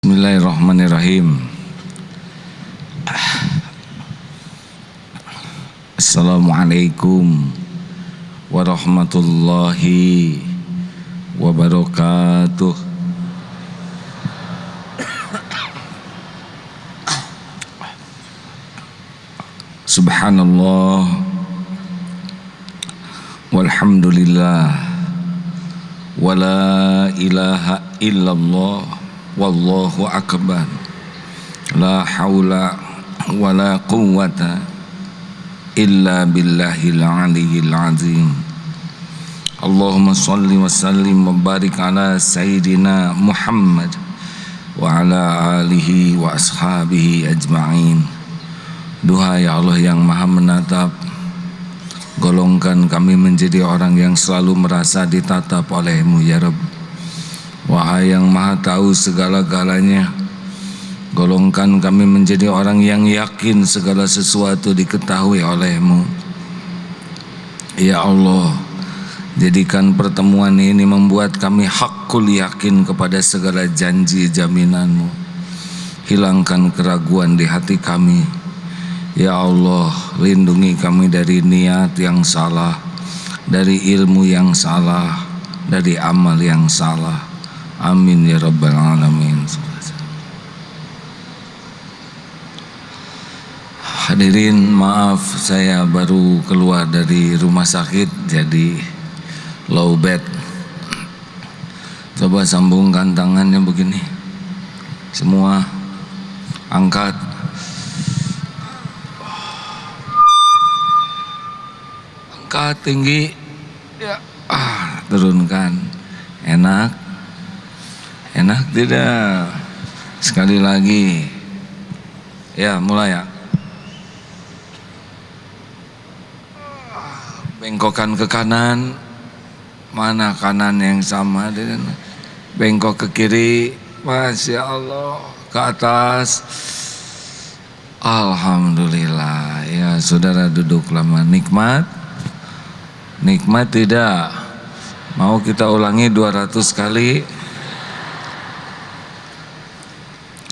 Bismillahirrahmanirrahim. Assalamualaikum warahmatullahi wabarakatuh. Subhanallah walhamdulillah wala ilaha illallah wallahu akbar, la haula wala quwwata illa billahil aliyyil azim. Allahumma salli wa sallim wa barik ala sayyidina Muhammad wa ala alihi wa ashabihi ajma'in. Duhai Allah yang maha menatap, golongkan kami menjadi orang yang selalu merasa ditatap oleh-Mu ya Rabb. Wahai yang maha tahu segala-galanya, golongkan kami menjadi orang yang yakin segala sesuatu diketahui oleh-Mu. Ya Allah, jadikan pertemuan ini membuat kami hakul yakin kepada segala janji jaminan-Mu. Hilangkan keraguan di hati kami. Ya Allah, lindungi kami dari niat yang salah, dari ilmu yang salah, dari amal yang salah. Amin ya rabbal alamin. Hadirin, maaf saya baru keluar dari rumah sakit jadi low bed. Coba sambungkan tangannya begini. Semua angkat. Angkat tinggi. Ya, turunkan. Enak. Enak tidak? Sekali lagi. Ya, mulai ya. Bengkokkan ke kanan. Mana kanan yang sama? Bengkok ke kiri. Masya Allah. Ke atas. Alhamdulillah. Ya, saudara duduk lama. Nikmat? Nikmat tidak? Mau kita ulangi 200 kali?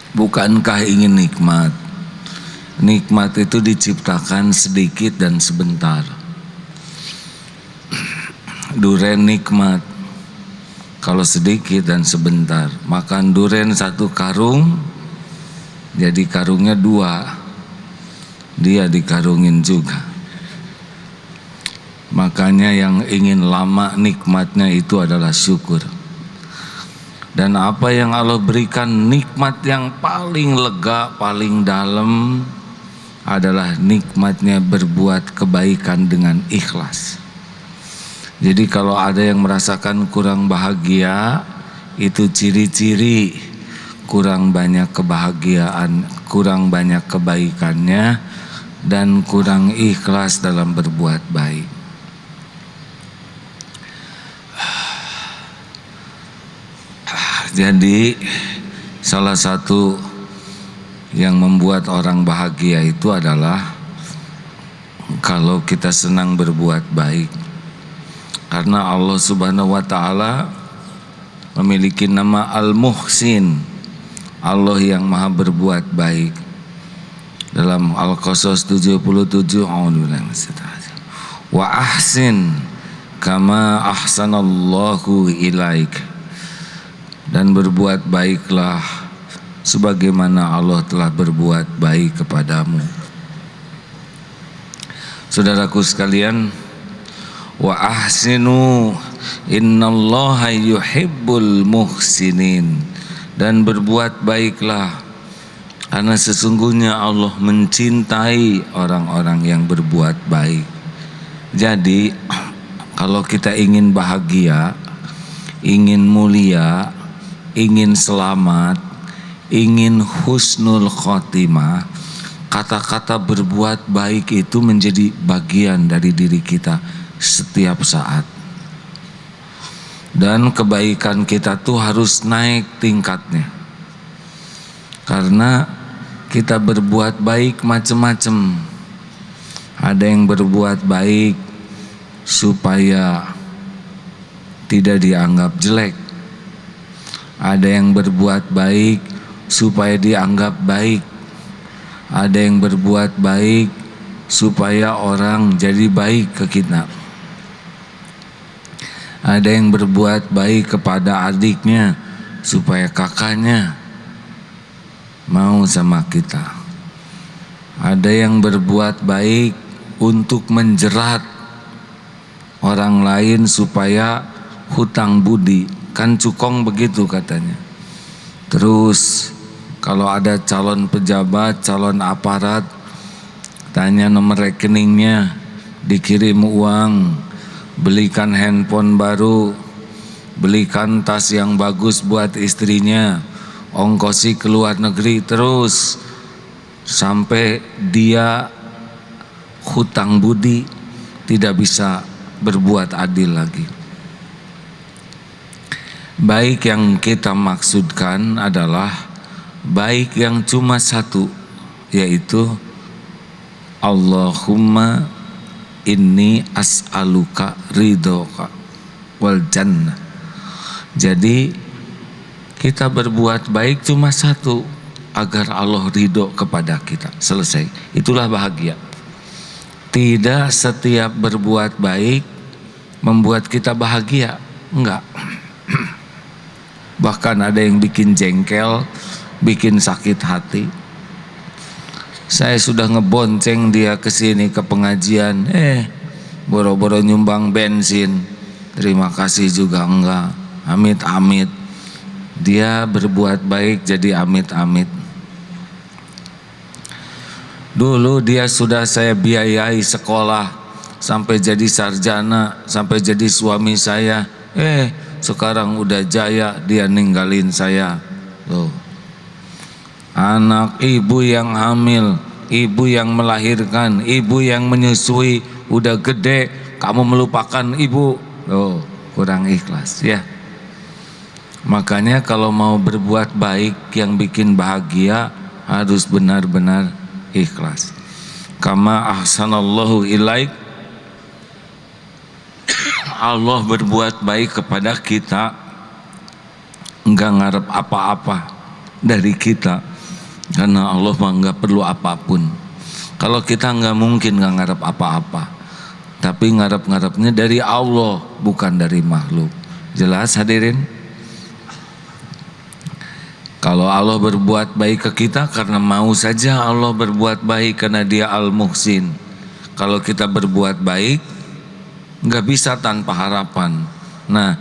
Bukankah ingin nikmat? Nikmat itu diciptakan sedikit dan sebentar. Duren nikmat kalau sedikit dan sebentar. Makan duren 1 karung, jadi karungnya 2. Dia dikarungin juga. Makanya yang ingin lama nikmatnya itu adalah syukur. Dan apa yang Allah berikan, nikmat yang paling lega, paling dalam adalah nikmatnya berbuat kebaikan dengan ikhlas. Jadi kalau ada yang merasakan kurang bahagia, itu ciri-ciri kurang banyak kebahagiaan, kurang banyak kebaikannya, dan kurang ikhlas dalam berbuat baik. Jadi salah satu yang membuat orang bahagia itu adalah kalau kita senang berbuat baik. Karena Allah Subhanahu wa taala memiliki nama Al-Muhsin, Allah yang maha berbuat baik. Dalam Al-Qasas 77, wa ahsin kama ahsanallahu ilaik. Dan berbuat baiklah sebagaimana Allah telah berbuat baik kepadamu. Saudaraku sekalian, wa ahsinu innallaha yuhibbul muhsinin. Dan berbuat baiklah karena sesungguhnya Allah mencintai orang-orang yang berbuat baik. Jadi kalau kita ingin bahagia, ingin mulia, ingin selamat, ingin husnul khotimah, kata-kata berbuat baik itu menjadi bagian dari diri kita setiap saat. Dan kebaikan kita tuh harus naik tingkatnya. Karena kita berbuat baik macam-macam. Ada yang berbuat baik supaya tidak dianggap jelek. Ada yang berbuat baik supaya dianggap baik, ada yang berbuat baik supaya orang jadi baik ke kita, ada yang berbuat baik kepada adiknya supaya kakaknya mau sama kita, ada yang berbuat baik untuk menjerat orang lain supaya hutang budi, kan cukong begitu katanya. Terus kalau ada calon pejabat, calon aparat, tanya nomor rekeningnya, dikirim uang, belikan handphone baru, belikan tas yang bagus buat istrinya, ongkosi ke luar negeri, terus sampai dia hutang budi, tidak bisa berbuat adil lagi. Baik yang kita maksudkan adalah baik yang cuma satu, yaitu Allahumma inni as'aluka ridhoka wal jannah. Jadi kita berbuat baik cuma satu, agar Allah ridho kepada kita, selesai. Itulah bahagia. Tidak setiap berbuat baik membuat kita bahagia, enggak. Bahkan ada yang bikin jengkel, bikin sakit hati. Saya sudah ngebonceng dia ke sini ke pengajian, boro-boro nyumbang bensin, terima kasih juga enggak, amit-amit. Dia berbuat baik jadi amit-amit. Dulu dia sudah saya biayai sekolah sampai jadi sarjana, sampai jadi suami saya. Sekarang udah jaya, dia ninggalin saya. Loh. Anak ibu yang hamil, ibu yang melahirkan, ibu yang menyusui, udah gede, kamu melupakan ibu. Loh, kurang ikhlas ya. Makanya kalau mau berbuat baik yang bikin bahagia harus benar-benar ikhlas. Kama ahsanallahu ilaik, Allah berbuat baik kepada kita, enggak ngarep apa-apa dari kita, karena Allah mah enggak perlu apapun. Kalau kita enggak mungkin enggak ngarep apa-apa, tapi ngarep-ngarepnya dari Allah, bukan dari makhluk. Jelas hadirin? Kalau Allah berbuat baik ke kita karena mau saja Allah berbuat baik, karena dia Al-Muhsin. Kalau kita berbuat baik nggak bisa tanpa harapan. Nah,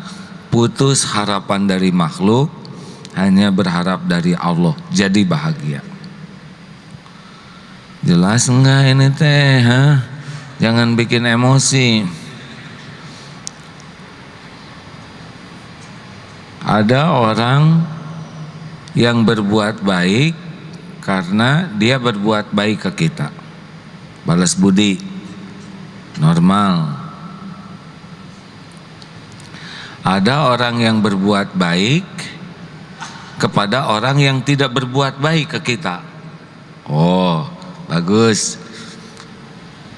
putus harapan dari makhluk, hanya berharap dari Allah, jadi bahagia. Jelas enggak ini teh? Jangan bikin emosi. Ada orang yang berbuat baik karena dia berbuat baik ke kita, balas budi, normal. Ada orang yang berbuat baik kepada orang yang tidak berbuat baik ke kita. Oh, bagus.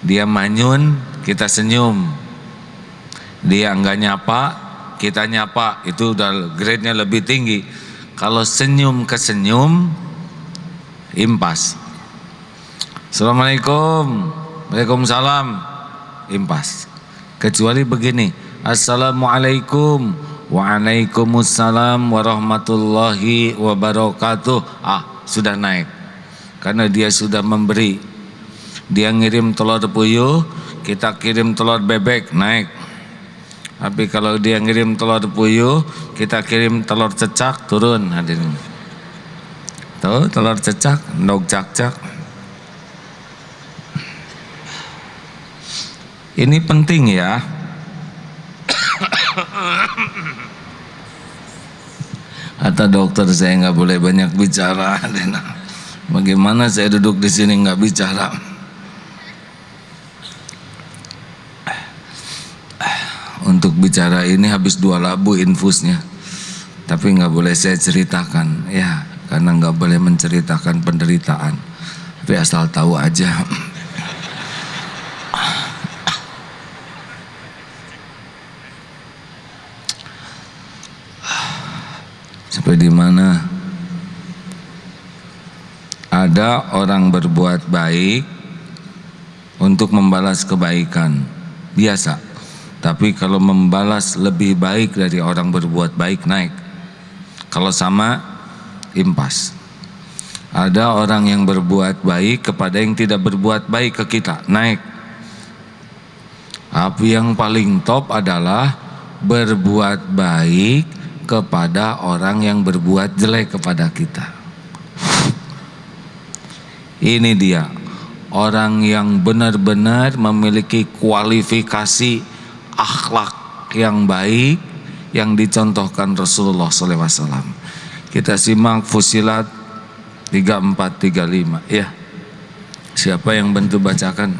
Dia manyun, kita senyum. Dia enggak nyapa, kita nyapa. Itu udah grade-nya lebih tinggi. Kalau senyum ke senyum, impas. Assalamualaikum, waalaikumsalam, impas. Kecuali begini, assalamualaikum, waalaikumsalam warahmatullahi wabarakatuh. Sudah naik, karena dia sudah memberi. Dia ngirim telur puyuh, kita kirim telur bebek, naik. Tapi kalau dia ngirim telur puyuh, kita kirim telur cecak, turun hadirin. Tuh telur cecak, ndog cak-cak. Ini penting ya. Kata dokter saya nggak boleh banyak bicara. Bagaimana saya duduk di sini nggak bicara? Untuk bicara ini habis 2 labu infusnya, tapi nggak boleh saya ceritakan ya, karena nggak boleh menceritakan penderitaan. Tapi asal tahu aja. Sampai di mana? Ada orang berbuat baik untuk membalas kebaikan biasa, tapi kalau membalas lebih baik dari orang berbuat baik naik. Kalau sama impas. Ada orang yang berbuat baik kepada yang tidak berbuat baik ke kita, naik. Tapi yang paling top adalah berbuat baik kepada orang yang berbuat jelek kepada kita. Ini dia orang yang benar-benar memiliki kualifikasi akhlak yang baik yang dicontohkan Rasulullah SAW. Kita simak Fusilat 34-35. Ya, siapa yang bantu bacakan?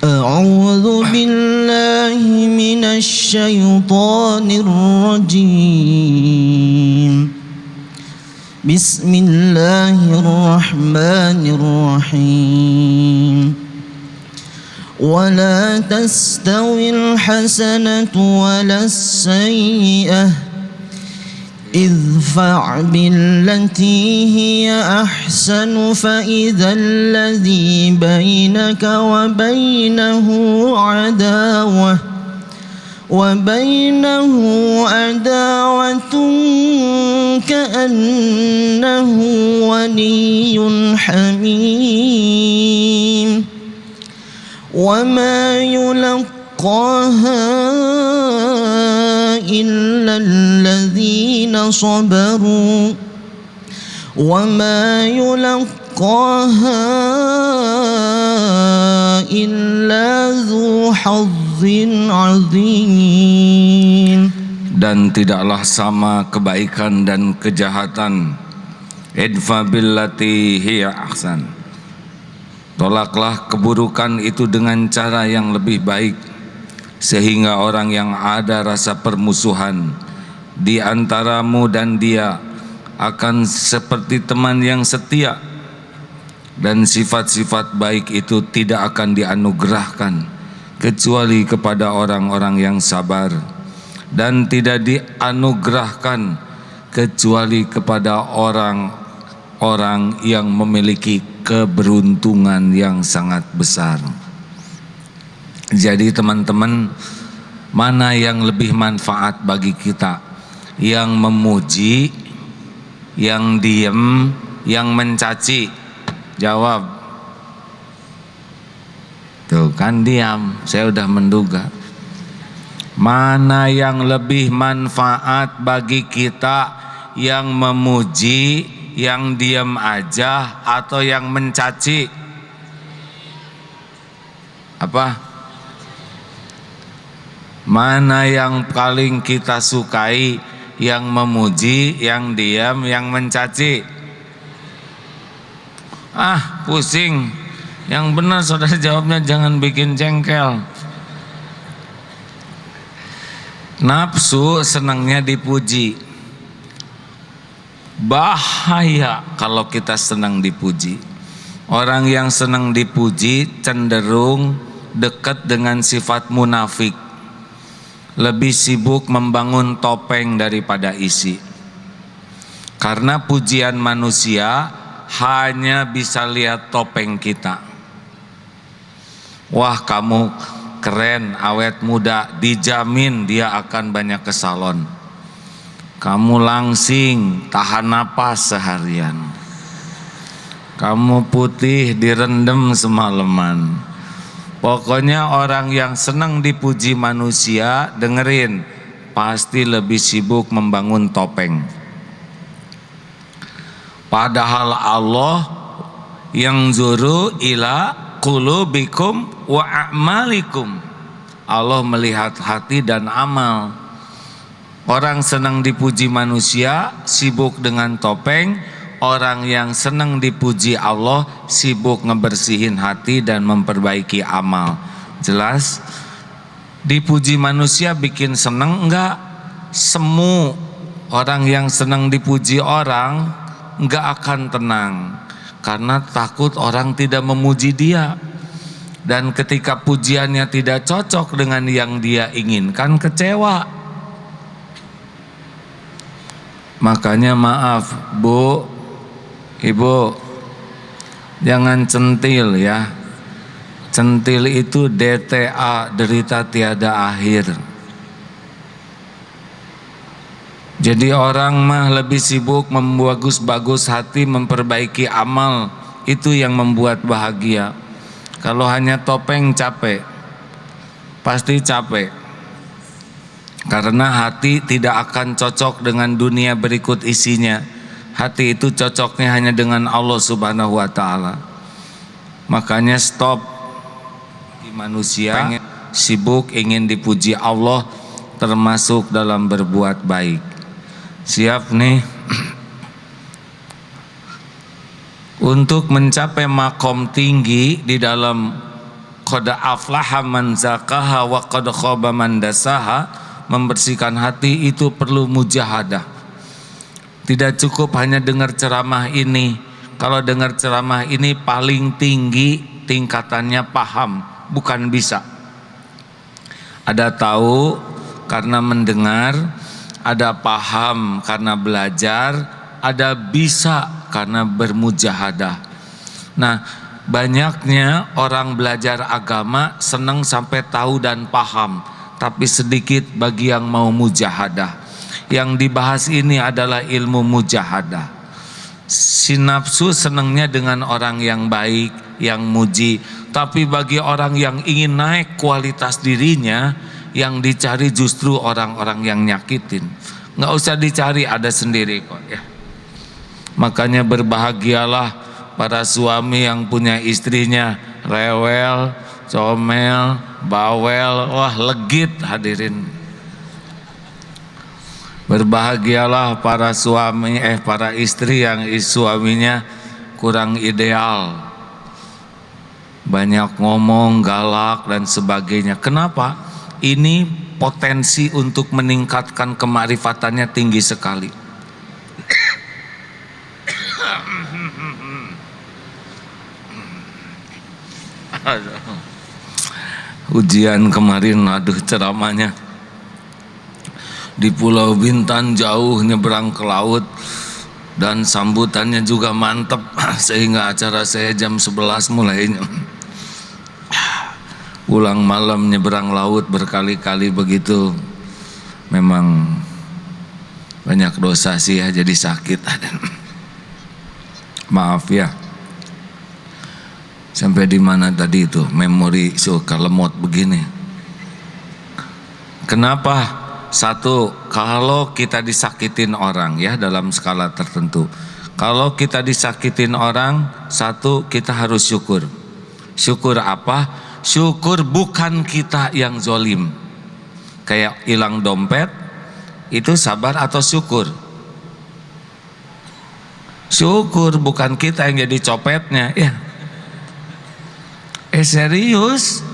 A'udzu billahi minasy syaithanir rajim. Bismillahirrahmanirrahim. Wala tastawil hasanatu walas sayyi'ah idfa' billati hiya ahsanu fa idzal ladzi bainaka wa bainahu adawatun ka'annahu waliyyun hamim wa ma yulaqaha illa alladzina sabaru wa ma yulaqaha illa dzu hazzin azim. Dan tidaklah sama kebaikan dan kejahatan. Idfa billati hiya ahsan. Tolaklah keburukan itu dengan cara yang lebih baik, sehingga orang yang ada rasa permusuhan di antaramu dan dia akan seperti teman yang setia, dan sifat-sifat baik itu tidak akan dianugerahkan kecuali kepada orang-orang yang sabar, dan tidak dianugerahkan kecuali kepada orang-orang yang memiliki keberuntungan yang sangat besar. Jadi teman-teman, mana yang lebih manfaat bagi kita? Yang memuji, yang diem, yang mencaci? Jawab. Tuh kan diam, saya udah menduga. Mana yang lebih manfaat bagi kita? Yang memuji, yang diam aja, atau yang mencaci? Apa? Mana yang paling kita sukai? Yang memuji, yang diam, yang mencaci? Ah, pusing. Yang benar saudara jawabnya, jangan bikin jengkel. Nafsu senangnya dipuji. Bahaya kalau kita senang dipuji. Orang yang senang dipuji cenderung dekat dengan sifat munafik, lebih sibuk membangun topeng daripada isi. Karena pujian manusia hanya bisa lihat topeng kita. Wah, kamu keren, awet muda, dijamin dia akan banyak ke salon. Kamu langsing, tahan napas seharian. Kamu putih, direndam semalaman. Pokoknya orang yang senang dipuji manusia, dengerin, pasti lebih sibuk membangun topeng. Padahal Allah yang zuru ila qulubikum wa a'malikum. Allah melihat hati dan amal. Orang senang dipuji manusia sibuk dengan topeng. Orang yang senang dipuji Allah sibuk ngebersihin hati dan memperbaiki amal. Jelas? Dipuji manusia bikin senang enggak? Semu. Orang yang senang dipuji orang enggak akan tenang, karena takut orang tidak memuji dia. Dan ketika pujiannya tidak cocok dengan yang dia inginkan, kecewa. Makanya maaf Bu, Ibu, jangan centil ya. Centil itu DTA, derita tiada akhir. Jadi orang mah lebih sibuk membagus-bagus hati, memperbaiki amal, itu yang membuat bahagia. Kalau hanya topeng capek, pasti capek. Karena hati tidak akan cocok dengan dunia berikut isinya. Hati itu cocoknya hanya dengan Allah Subhanahu wa Ta'ala. Makanya stop. Manusia sibuk ingin dipuji Allah, termasuk dalam berbuat baik. Siap nih untuk mencapai makom tinggi di dalam qad aflaha man zakaha wa qad khaba man dasaha. Membersihkan hati itu perlu mujahadah. Tidak cukup hanya dengar ceramah ini. Kalau dengar ceramah ini paling tinggi tingkatannya paham, bukan bisa. Ada tahu karena mendengar, ada paham karena belajar, ada bisa karena bermujahadah. Nah, banyaknya orang belajar agama senang sampai tahu dan paham, tapi sedikit bagi yang mau mujahadah. Yang dibahas ini adalah ilmu mujahadah. Si nafsu senangnya dengan orang yang baik, yang muji, tapi bagi orang yang ingin naik kualitas dirinya, yang dicari justru orang-orang yang nyakitin. Nggak usah dicari, ada sendiri kok ya. Makanya berbahagialah para suami yang punya istrinya rewel, comel, bawel, wah legit hadirin. Berbahagialah para suami para istri yang suaminya kurang ideal, banyak ngomong, galak dan sebagainya. Kenapa? Ini potensi untuk meningkatkan kemarifatannya tinggi sekali. Ujian kemarin, aduh ceramahnya di Pulau Bintan, jauh nyebrang ke laut, dan sambutannya juga mantep sehingga acara saya jam 11 mulainya. Pulang malam nyebrang laut berkali-kali begitu. Memang banyak dosa sih ya, jadi sakit. Maaf ya. Sampai di mana tadi itu? Memori suka lemot begini. Kenapa? Satu, kalau kita disakitin orang ya dalam skala tertentu. Kalau kita disakitin orang, satu, kita harus syukur. Syukur apa? Syukur bukan kita yang zolim. Kayak hilang dompet, itu sabar atau syukur? Syukur, bukan kita yang jadi copetnya ya. Serius?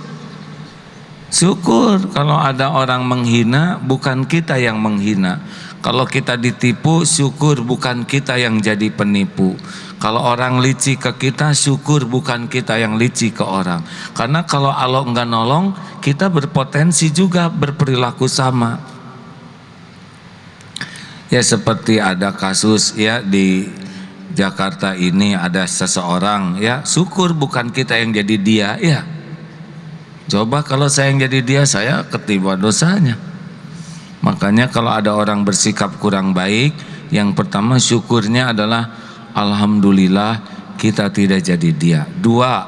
Syukur. Kalau ada orang menghina, bukan kita yang menghina. Kalau kita ditipu, syukur bukan kita yang jadi penipu. Kalau orang licik ke kita, syukur bukan kita yang licik ke orang. Karena kalau Allah enggak nolong, kita berpotensi juga berperilaku sama. Ya seperti ada kasus ya di Jakarta ini, ada seseorang ya, syukur bukan kita yang jadi dia ya. Coba kalau saya yang jadi dia, saya ketiba dosanya. Makanya kalau ada orang bersikap kurang baik, yang pertama syukurnya adalah alhamdulillah kita tidak jadi dia. Dua,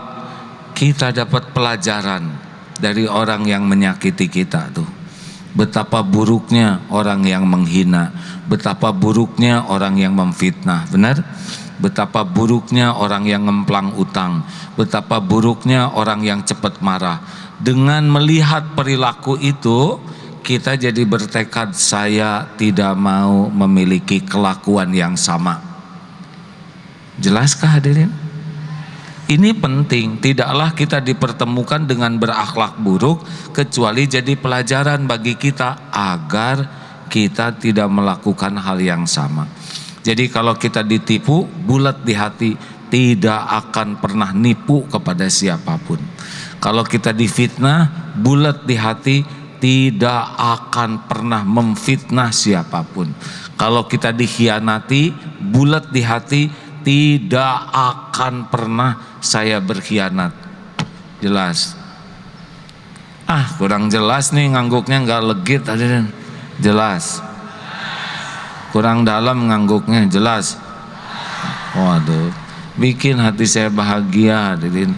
kita dapat pelajaran dari orang yang menyakiti kita tuh. Betapa buruknya orang yang menghina, betapa buruknya orang yang memfitnah, benar? Betapa buruknya orang yang ngemplang utang, betapa buruknya orang yang cepat marah. Dengan melihat perilaku itu, kita jadi bertekad, saya tidak mau memiliki kelakuan yang sama. Jelaskah hadirin? Ini penting, tidaklah kita dipertemukan dengan berakhlak buruk kecuali jadi pelajaran bagi kita agar kita tidak melakukan hal yang sama. Jadi kalau kita ditipu, bulat di hati, tidak akan pernah nipu kepada siapapun. Kalau kita difitnah, bulat di hati, tidak akan pernah memfitnah siapapun. Kalau kita dikhianati, bulat di hati, tidak akan pernah saya berkhianat. Jelas. Kurang jelas nih, ngangguknya nggak legit hadirin. Jelas. Kurang dalam ngangguknya, jelas. Waduh, bikin hati saya bahagia hadirin.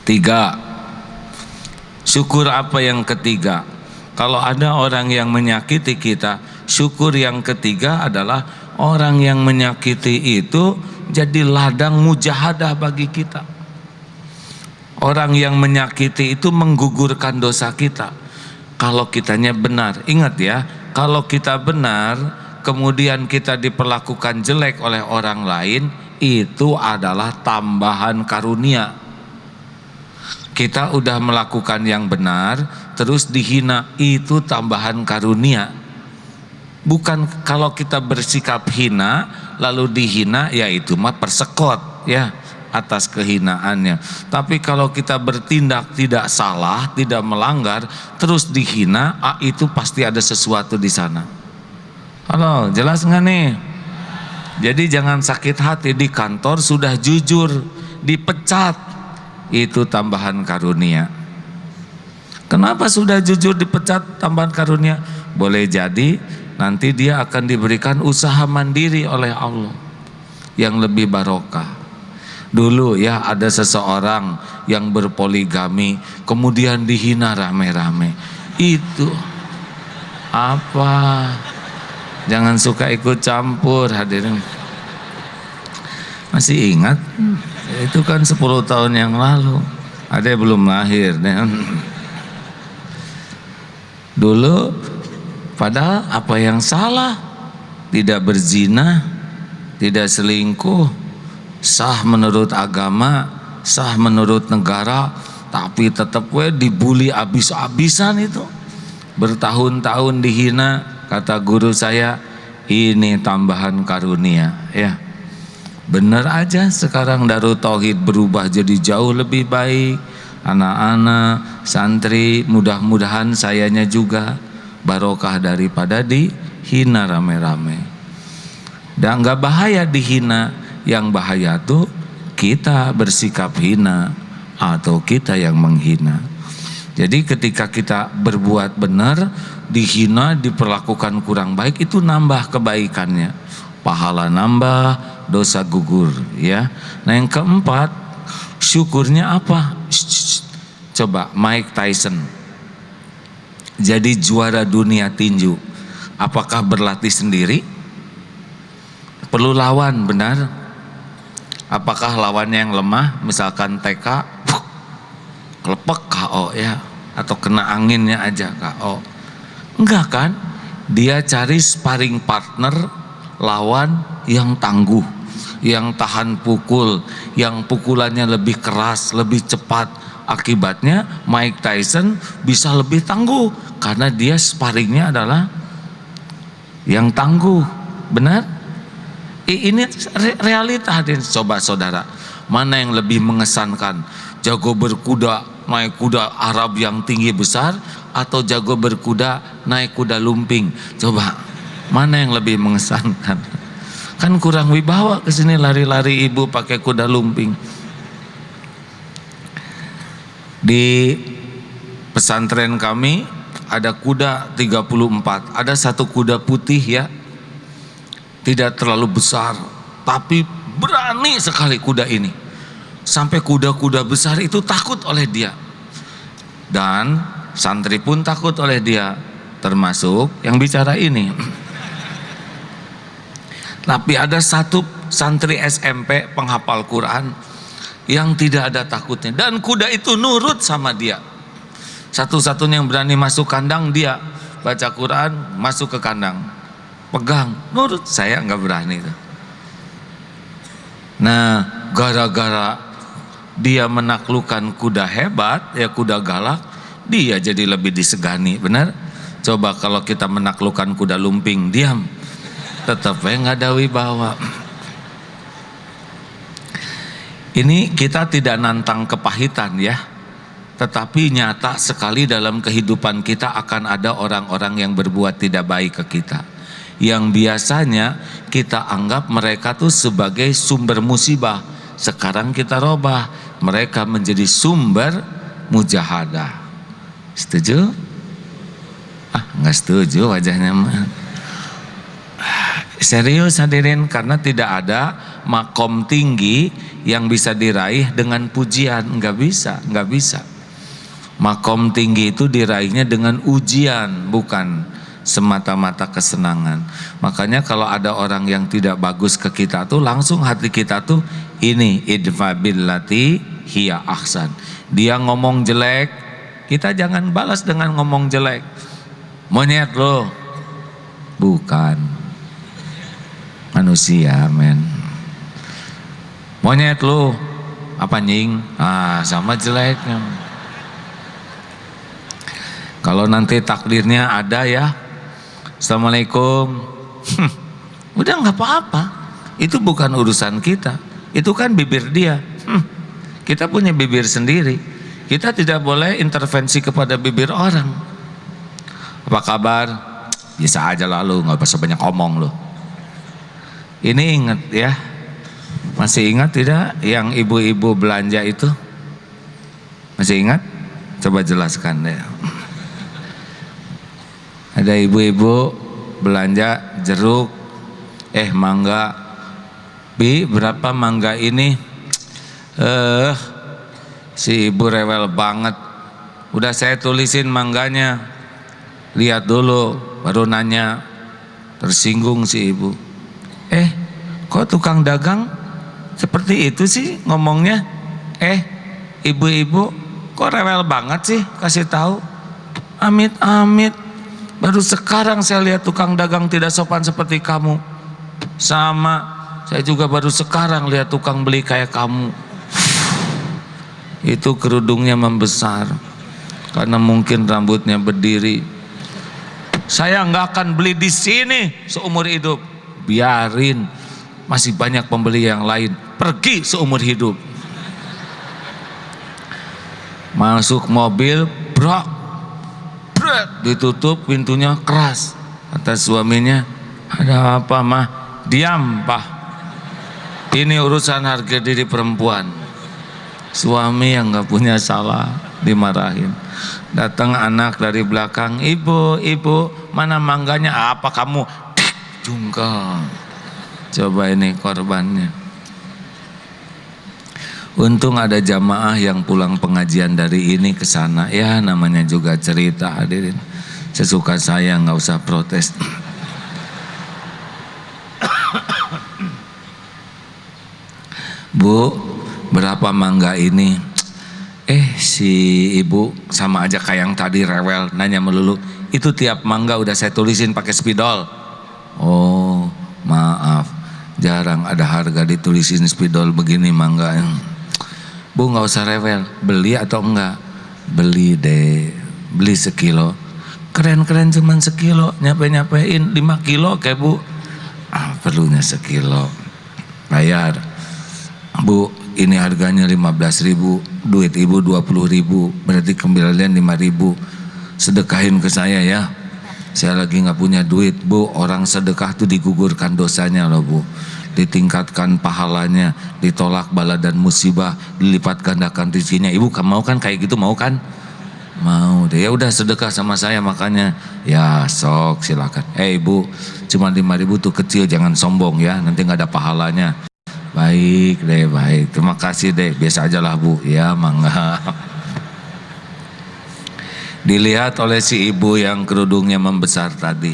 Tiga, syukur apa yang ketiga? Kalau ada orang yang menyakiti kita, syukur yang ketiga adalah orang yang menyakiti itu jadi ladang mujahadah bagi kita. Orang yang menyakiti itu menggugurkan dosa kita. Kalau kitanya benar, ingat ya, kalau kita benar kemudian kita diperlakukan jelek oleh orang lain, itu adalah tambahan karunia. Kita udah melakukan yang benar terus dihina, itu tambahan karunia. Bukan kalau kita bersikap hina lalu dihina, ya itu mah persekot ya atas kehinaannya. Tapi kalau kita bertindak tidak salah, tidak melanggar terus dihina, itu pasti ada sesuatu di sana. Halo, jelas nggak nih? Jadi jangan sakit hati, di kantor sudah jujur dipecat, itu tambahan karunia. Kenapa sudah jujur dipecat tambahan karunia? Boleh jadi nanti dia akan diberikan usaha mandiri oleh Allah yang lebih barokah. Dulu ya ada seseorang yang berpoligami kemudian dihina rame-rame. Itu apa? Jangan suka ikut campur hadirin. Masih ingat? Itu kan 10 tahun yang lalu. Ada yang belum lahir. Dulu padahal apa yang salah? Tidak berzina, tidak selingkuh, sah menurut agama, sah menurut negara, tapi tetap dibully abis-abisan itu. Bertahun-tahun dihina. Kata guru saya, ini tambahan karunia ya. Bener aja sekarang Darut Tauhid berubah jadi jauh lebih baik. Anak-anak, santri, mudah-mudahan sayanya juga barokah daripada dihina rame-rame. Dan gak bahaya dihina, yang bahaya tuh kita bersikap hina atau kita yang menghina. Jadi ketika kita berbuat benar, dihina, diperlakukan kurang baik, itu nambah kebaikannya, pahala nambah, dosa gugur ya. Nah yang keempat, syukurnya apa? Coba Mike Tyson jadi juara dunia tinju, apakah berlatih sendiri? Perlu lawan, benar? Apakah lawannya yang lemah, misalkan TK, kelepek KO ya, atau kena anginnya aja KO? Enggak kan? Dia cari sparring partner, lawan yang tangguh, yang tahan pukul, yang pukulannya lebih keras, lebih cepat. Akibatnya Mike Tyson bisa lebih tangguh karena dia sparringnya adalah yang tangguh. Benar? Ini realita. Coba saudara, mana yang lebih mengesankan? Jago berkuda naik kuda Arab yang tinggi besar, atau jago berkuda naik kuda lumping? Coba mana yang lebih mengesankan? Kan kurang wibawa kesini lari-lari ibu pakai kuda lumping. Di pesantren kami ada kuda 34, ada satu kuda putih ya, tidak terlalu besar tapi berani sekali kuda ini, sampai kuda-kuda besar itu takut oleh dia dan santri pun takut oleh dia, termasuk yang bicara ini. Tapi ada satu santri SMP penghafal Quran yang tidak ada takutnya, dan kuda itu nurut sama dia. Satu-satunya yang berani masuk kandang, dia baca Quran masuk ke kandang, pegang, nurut. Saya nggak berani. Nah, gara-gara dia menaklukkan kuda hebat ya, kuda galak, dia jadi lebih disegani. Benar? Coba kalau kita menaklukkan kuda lumping, diam, tetap nggak ada wibawa. Ini kita tidak nantang kepahitan ya, tetapi nyata sekali dalam kehidupan kita akan ada orang-orang yang berbuat tidak baik ke kita, yang biasanya kita anggap mereka tuh sebagai sumber musibah. Sekarang kita robah, mereka menjadi sumber mujahadah. Setuju? Nggak setuju wajahnya mah. Serius hadirin, karena tidak ada makom tinggi yang bisa diraih dengan pujian. Nggak bisa. Makom tinggi itu diraihnya dengan ujian, bukan semata-mata kesenangan. Makanya kalau ada orang yang tidak bagus ke kita tuh, langsung hati kita tuh ini, idfa billati hiya ahsan. Dia ngomong jelek, kita jangan balas dengan ngomong jelek. Monyet lo, bukan manusia men. Monyet lo, apa nying? Sama jeleknya. Kalau nanti takdirnya ada ya, assalamualaikum, udah nggak apa-apa. Itu bukan urusan kita. Itu kan bibir dia. Kita punya bibir sendiri. Kita tidak boleh intervensi kepada bibir orang. Apa kabar? Bisa aja lalu, nggak usah banyak omong lo. Ini ingat ya, masih ingat tidak yang ibu-ibu belanja itu? Masih ingat? Coba jelaskan deh. Ada ibu-ibu belanja jeruk, mangga. Bi, berapa mangga ini? Si ibu rewel banget. Udah saya tulisin mangganya, lihat dulu, baru nanya. Tersinggung si ibu. Kok tukang dagang seperti itu sih ngomongnya? Ibu-ibu kok rewel banget sih kasih tahu? Amit-amit. Baru sekarang saya lihat tukang dagang tidak sopan seperti kamu. Sama, saya juga baru sekarang lihat tukang beli kayak kamu. Itu kerudungnya membesar karena mungkin rambutnya berdiri. Saya nggak akan beli di sini seumur hidup. Biarin, masih banyak pembeli yang lain. Pergi seumur hidup. Masuk mobil, brak. Ditutup pintunya keras. Kata suaminya, ada apa mah? Diam pak, ini urusan harga diri perempuan. Suami yang gak punya salah dimarahin. Datang anak dari belakang, ibu mana mangganya? Apa kamu? Jungkang. Coba ini korbannya. Untung ada jamaah yang pulang pengajian dari ini ke sana. Ya namanya juga cerita hadirin. Sesuka saya, nggak usah protes. Bu, berapa mangga ini? Si ibu sama aja kayak yang tadi rewel, nanya melulu. Itu tiap mangga udah saya tulisin pakai spidol. Oh maaf, jarang ada harga ditulisin spidol begini mangga. Bu nggak usah rewel, beli atau enggak? Beli deh, beli sekilo. Keren-keren cuman sekilo, nyapain 5 kilo kayak bu. Perlunya sekilo. Bayar. Bu, ini harganya 15.000, duit ibu 20.000, berarti kembalian 5.000. Sedekahin ke saya ya. Saya lagi nggak punya duit bu. Orang sedekah tuh digugurkan dosanya loh bu, ditingkatkan pahalanya, ditolak bala dan musibah, dilipat gandakan rezekinya. Ibu mau kan kayak gitu? Mau kan? Mau deh. Ya udah sedekah sama saya makanya. Ya sok silakan. Ibu, cuma 5.000 tuh kecil, jangan sombong ya, nanti nggak ada pahalanya. Baik deh, baik. Terima kasih deh. Biasa aja lah bu. Ya mangga. Dilihat oleh si ibu yang kerudungnya membesar tadi.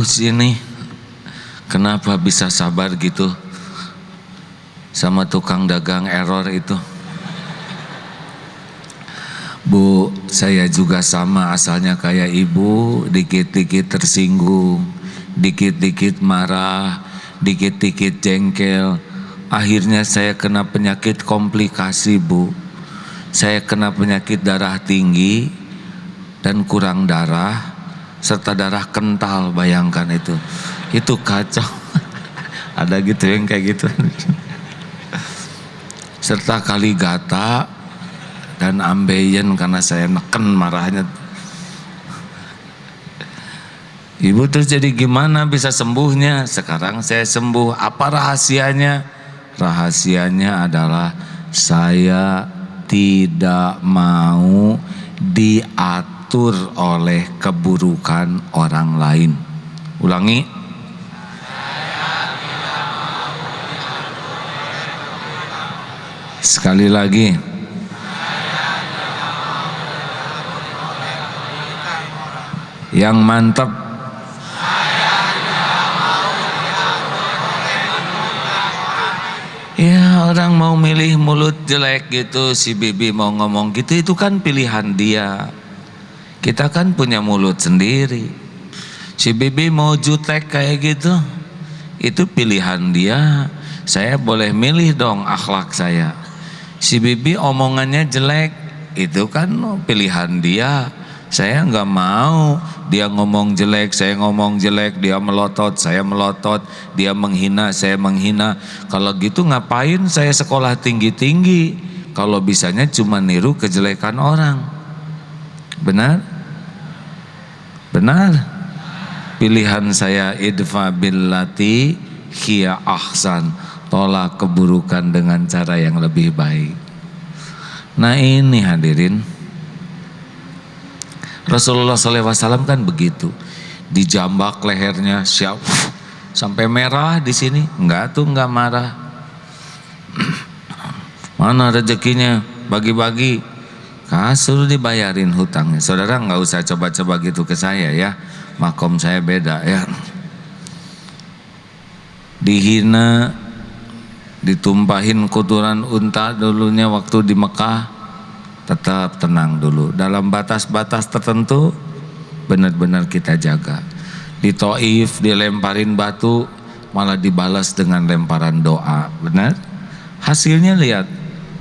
Sini. Kenapa bisa sabar gitu sama tukang dagang error itu? Bu, saya juga sama asalnya kayak ibu, dikit-dikit tersinggung, dikit-dikit marah, dikit-dikit jengkel. Akhirnya saya kena penyakit komplikasi bu. Saya kena penyakit darah tinggi dan kurang darah, serta darah kental, bayangkan itu kacau. Ada gitu yang kayak gitu. Serta kali gata dan ambeien karena saya neken marahnya. Ibu terus jadi gimana bisa sembuhnya? Sekarang saya sembuh. Apa rahasianya? Rahasianya adalah saya tidak mau diatur oleh keburukan orang lain. Ulangi. Sekali lagi. Yang mantap. Ya, orang mau milih mulut jelek gitu, si Bibi mau ngomong gitu, itu kan pilihan dia. Kita kan punya mulut sendiri. Si Bibi mau jutek kayak gitu, itu pilihan dia. Saya boleh milih dong akhlak saya. Si Bibi omongannya jelek, itu kan pilihan dia. Saya nggak mau dia ngomong jelek, saya ngomong jelek, dia melotot, saya melotot, dia menghina, saya menghina. Kalau gitu ngapain saya sekolah tinggi-tinggi kalau bisanya cuma niru kejelekan orang? Benar? Benar? Pilihan saya idfa billati hiya ahsan, tolak keburukan dengan cara yang lebih baik. Nah ini hadirin, Rasulullah SAW kan begitu, dijambak lehernya siap sampai merah di sini. Enggak tuh, enggak marah. Mana rezekinya? Bagi-bagi. Kasur dibayarin hutangnya. Saudara nggak usah coba-coba gitu ke saya ya. Makom saya beda ya. Dihina, ditumpahin kotoran unta dulunya waktu di Mekah. Tetap tenang dulu, dalam batas-batas tertentu benar-benar kita jaga. Di Taif dilemparin batu, malah dibalas dengan lemparan doa. Benar? Hasilnya lihat,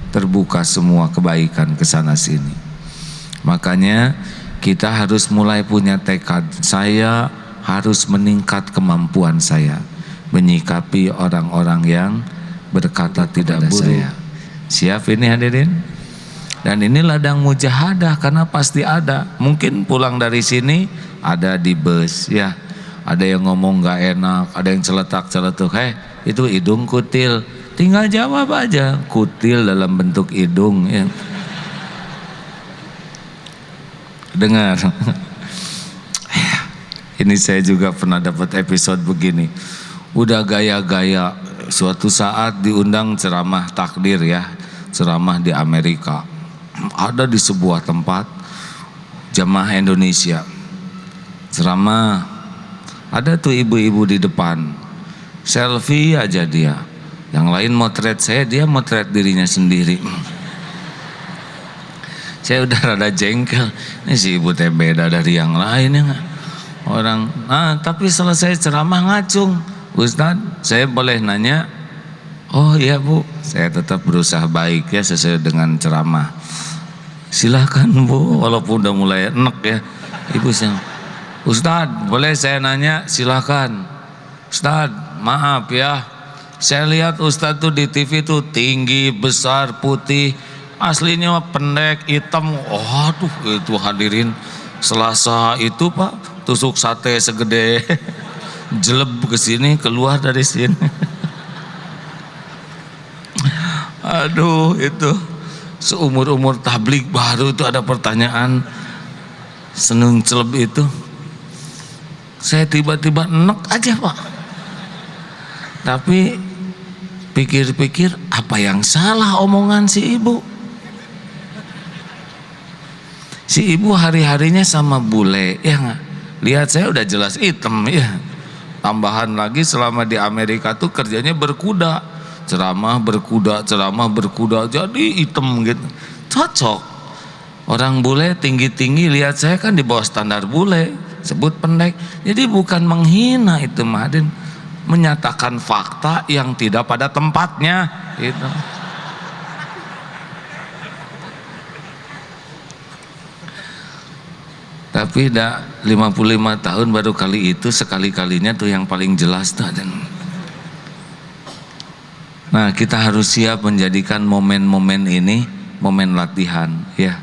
terbuka semua kebaikan ke sana sini. Makanya kita harus mulai punya tekad, saya harus meningkat kemampuan saya menyikapi orang-orang yang berkata tidak buruk. Siap ini hadirin? Dan ini ladang mujahadah, karena pasti ada. Mungkin pulang dari sini ada di bus ya, ada yang ngomong gak enak, ada yang celetak-celetuk, itu hidung kutil. Tinggal jawab aja, kutil dalam bentuk hidung ya. Dengar. Ini saya juga pernah dapat episode begini. Udah gaya-gaya, suatu saat diundang ceramah takdir ya, ceramah di Amerika. Ada di sebuah tempat jamaah Indonesia ceramah, ada tuh ibu-ibu di depan, selfie aja dia, yang lain motret saya, dia motret dirinya sendiri. Saya udah rada jengkel, ini si ibu teh beda dari yang lain ya orang. Tapi selesai ceramah ngacung, Ustadz saya boleh nanya? Oh iya Bu, saya tetap berusaha baik ya sesuai dengan ceramah. Silahkan Bu, walaupun udah mulai enek ya. Ibu saya, Ustadz boleh saya nanya? Silahkan. Ustadz maaf ya, saya lihat Ustadz tuh di TV tuh tinggi, besar, putih, aslinya pendek, hitam. Oh aduh, itu hadirin Selasa itu Pak, tusuk sate segede jeleb ke sini, keluar dari sini. Aduh, itu seumur-umur tablik baru itu ada pertanyaan seneng celeb itu. Saya tiba-tiba enek aja Pak. Tapi pikir-pikir, apa yang salah omongan si ibu? Si ibu hari-harinya sama bule ya nggak? Lihat saya udah jelas hitam ya. Tambahan lagi selama di Amerika tuh kerjanya berkuda, ceramah berkuda, jadi hitam gitu. Cocok. Orang bule tinggi-tinggi, lihat saya kan di bawah standar bule, sebut pendek. Jadi bukan menghina itu Madin, menyatakan fakta yang tidak pada tempatnya gitu. Tapi dah 55 tahun baru kali itu, sekali-kalinya tuh yang paling jelas tuh. Nah kita harus siap menjadikan momen-momen ini momen latihan ya.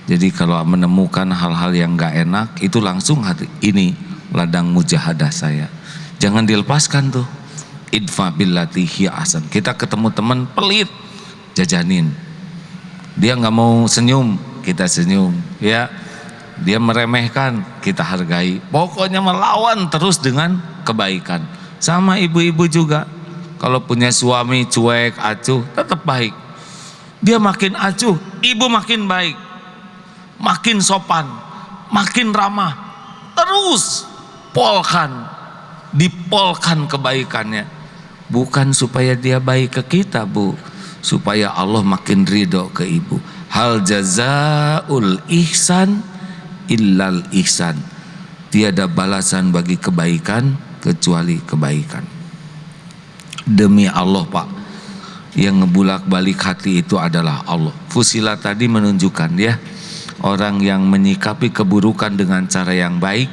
Jadi kalau menemukan hal-hal yang gak enak itu langsung hati, ini ladang mujahadah saya. Jangan dilepaskan tuh. Idfa billati hiya ahsan. Kita ketemu teman pelit, jajanin. Dia nggak mau senyum, kita senyum ya. Dia meremehkan, kita hargai. Pokoknya melawan terus dengan kebaikan. Sama ibu-ibu juga, kalau punya suami cuek, acuh, tetap baik. Dia makin acuh, ibu makin baik, makin sopan, makin ramah. Terus dipolkan kebaikannya. Bukan supaya dia baik ke kita, Bu, supaya Allah makin ridho ke ibu. Hal jazaul ihsan illal ihsan. Tiada balasan bagi kebaikan kecuali kebaikan. Demi Allah Pak, yang ngebulak-balik hati itu adalah Allah. Fusilat tadi menunjukkan ya, orang yang menyikapi keburukan dengan cara yang baik,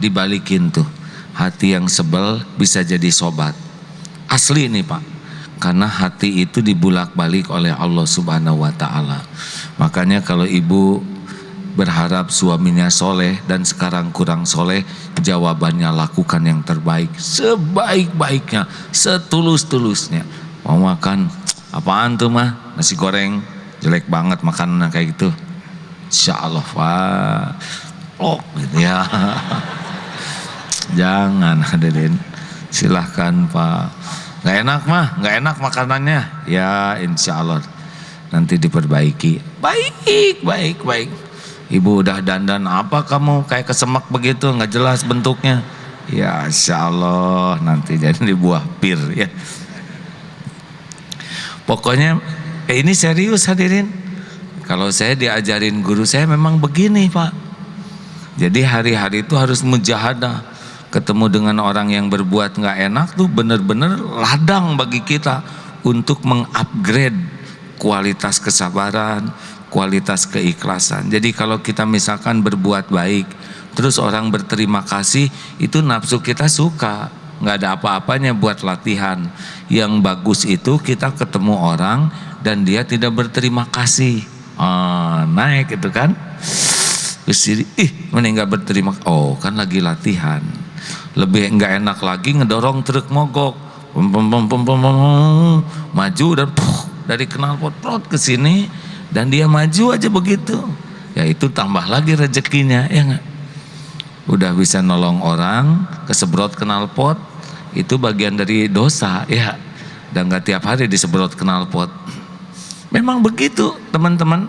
dibalikin tuh. Hati yang sebel bisa jadi sobat. Asli nih Pak, karena hati itu dibulak-balik oleh Allah Subhanahu wa ta'ala. Makanya kalau ibu berharap suaminya soleh dan sekarang kurang soleh, jawabannya lakukan yang terbaik, sebaik-baiknya, setulus-tulusnya. Mau makan apaan tuh mah? Nasi goreng, jelek banget makanan kayak gitu. Insya Allah Pak, gitu ya. Jangan hadirin, silahkan Pak. Gak enak mah, gak enak makanannya, ya insya Allah nanti diperbaiki. Baik. Ibu udah dandan apa kamu kayak kesemak begitu, nggak jelas bentuknya. Ya insya Allah nanti jadi buah pir ya. Pokoknya ini serius hadirin. Kalau saya diajarin guru saya memang begini Pak. Jadi hari-hari itu harus mujahadah. Ketemu dengan orang yang berbuat nggak enak tuh bener-bener ladang bagi kita untuk mengupgrade kualitas kesabaran, kualitas keikhlasan. Jadi kalau kita misalkan berbuat baik, terus orang berterima kasih, itu nafsu kita suka, nggak ada apa-apanya buat latihan. Yang bagus itu kita ketemu orang dan dia tidak berterima kasih, naik itu kan. Terus mending nggak berterima, kan lagi latihan. Lebih nggak enak lagi ngedorong truk mogok, maju dan dari knalpot ke sini. Dan dia maju aja begitu, ya itu tambah lagi rezekinya ya nggak? Udah bisa nolong orang, kesebrot knalpot, itu bagian dari dosa ya. Dan nggak tiap hari disebrot knalpot. Memang begitu teman-teman,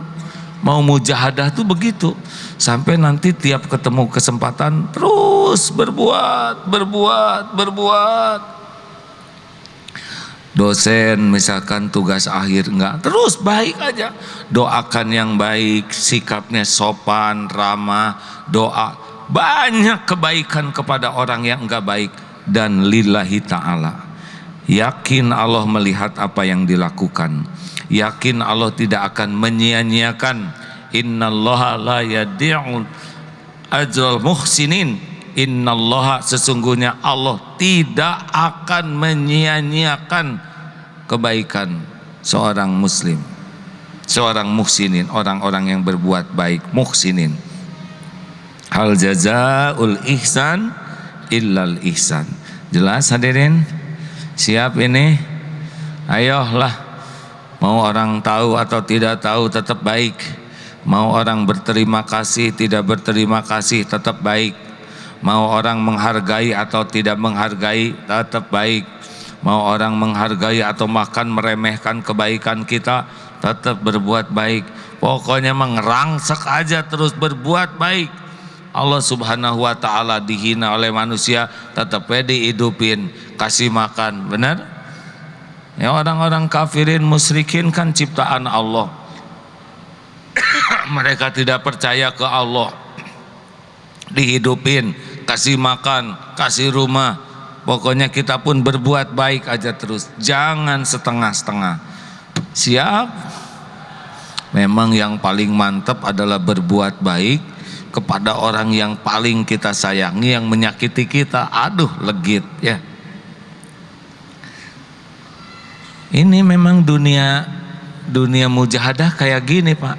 mau mujahadah tuh begitu. Sampai nanti tiap ketemu kesempatan terus berbuat. Dosen misalkan tugas akhir enggak, terus baik aja, doakan yang baik, sikapnya sopan, ramah, doa banyak kebaikan kepada orang yang enggak baik, dan lillahi ta'ala. Yakin Allah melihat apa yang dilakukan, yakin Allah tidak akan menyia-nyiakan. Innallaha la yadi'u ajral muhsinin. Innallaha, sesungguhnya Allah tidak akan menyia-nyiakan kebaikan seorang muslim, seorang muhsinin, orang-orang yang berbuat baik, muhsinin. Hal jazaul ihsan illal ihsan. Jelas hadirin? Siap ini? Ayolah, mau orang tahu atau tidak tahu tetap baik. Mau orang berterima kasih tidak berterima kasih tetap baik. Mau orang menghargai atau tidak menghargai tetap baik. Mau orang menghargai atau bahkan meremehkan kebaikan kita, tetap berbuat baik. Pokoknya mengerangsek aja terus berbuat baik. Allah Subhanahu wa ta'ala dihina oleh manusia, tetap dihidupin, kasih makan. Benar? Ya, orang-orang kafirin musyrikin kan ciptaan Allah. Mereka tidak percaya ke Allah, dihidupin, kasih makan, kasih rumah. Pokoknya kita pun berbuat baik aja terus, jangan setengah-setengah. Siap? Memang yang paling mantap adalah berbuat baik kepada orang yang paling kita sayangi, yang menyakiti kita. Aduh, legit ya. Ini memang dunia dunia mujahadah kayak gini Pak,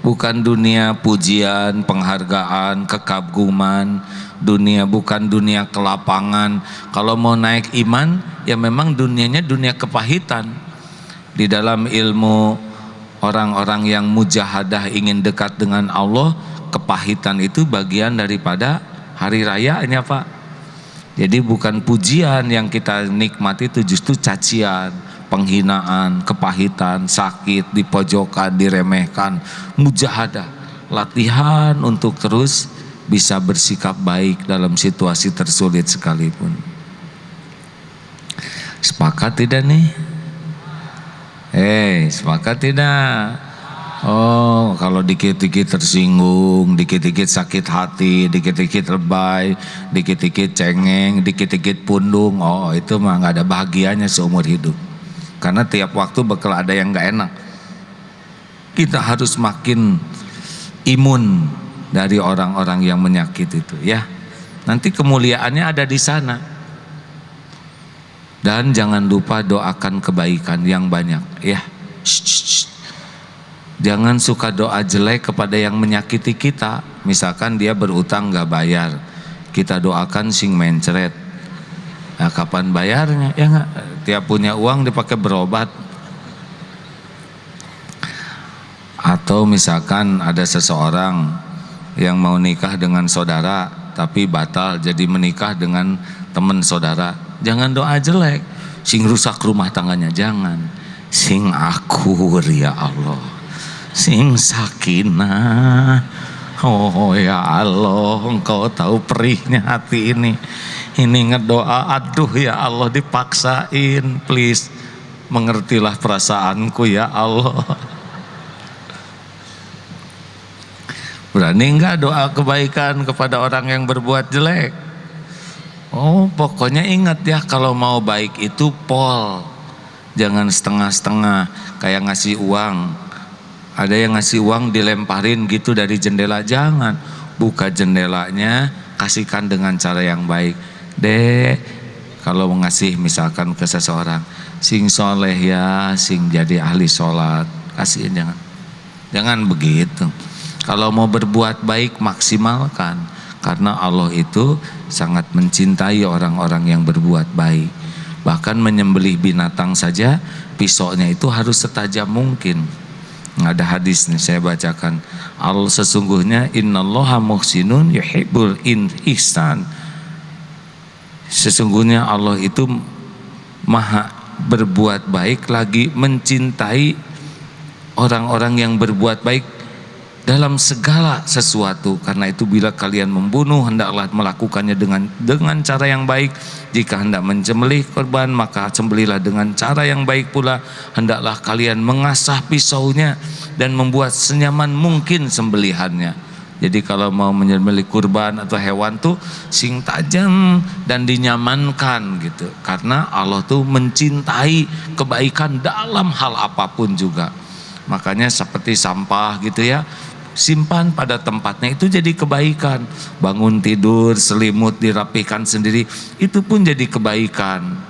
bukan dunia pujian, penghargaan, kekaguman. Dunia bukan dunia kelapangan. Kalau mau naik iman, ya memang dunianya dunia kepahitan. Di dalam ilmu orang-orang yang mujahadah ingin dekat dengan Allah, kepahitan itu bagian daripada hari rayanya Pak. Jadi bukan pujian yang kita nikmati, itu justru cacian, penghinaan, kepahitan, sakit, dipojokan, diremehkan. Mujahadah, latihan untuk terus bisa bersikap baik dalam situasi tersulit sekalipun. Sepakat tidak nih? Sepakat tidak? Oh, kalau dikit-dikit tersinggung, dikit-dikit sakit hati, dikit-dikit lebay, dikit-dikit cengeng, dikit-dikit pundung, oh itu mah nggak ada bahagianya seumur hidup. Karena tiap waktu bakal ada yang nggak enak. Kita harus makin imun dari orang-orang yang menyakiti itu, ya. Nanti kemuliaannya ada di sana. Dan jangan lupa doakan kebaikan yang banyak, ya. Jangan suka doa jelek kepada yang menyakiti kita. Misalkan dia berutang nggak bayar, kita doakan sing mencret. Nah, kapan bayarnya? Ya nggak. Tiap punya uang dipakai berobat. Atau misalkan ada seseorang yang mau nikah dengan saudara tapi batal jadi menikah dengan teman saudara, jangan doa jelek, sing rusak rumah tangganya, jangan. Sing akur ya Allah, sing sakinah. Oh ya Allah, Engkau tahu perihnya hati ini ngedoa, aduh ya Allah dipaksain, please mengertilah perasaanku ya Allah. Berani enggak doa kebaikan kepada orang yang berbuat jelek? Oh, pokoknya ingat ya, kalau mau baik itu pol. Jangan setengah-setengah, kayak ngasih uang. Ada yang ngasih uang dilemparin gitu dari jendela, jangan. Buka jendelanya, kasihkan dengan cara yang baik. Dek, kalau mau ngasih misalkan ke seseorang, sing soleh ya, sing jadi ahli sholat, kasihin, jangan. Jangan begitu. Kalau mau berbuat baik maksimalkan, karena Allah itu sangat mencintai orang-orang yang berbuat baik. Bahkan menyembelih binatang saja pisaunya itu harus setajam mungkin. Ada hadis nih saya bacakan. Allah sesungguhnya innallaha muhsinun yuhibbul ihsan. Sesungguhnya Allah itu maha berbuat baik, lagi mencintai orang-orang yang berbuat baik dalam segala sesuatu. Karena itu bila kalian membunuh, hendaklah melakukannya dengan cara yang baik. Jika hendak menyembelih korban, maka sembelihlah dengan cara yang baik pula. Hendaklah kalian mengasah pisaunya dan membuat senyaman mungkin sembelihannya. Jadi kalau mau menyembelih kurban atau hewan tuh sing tajam dan dinyamankan gitu. Karena Allah tuh mencintai kebaikan dalam hal apapun juga. Makanya seperti sampah gitu ya, simpan pada tempatnya, itu jadi kebaikan. Bangun tidur, selimut dirapikan sendiri, itu pun jadi kebaikan.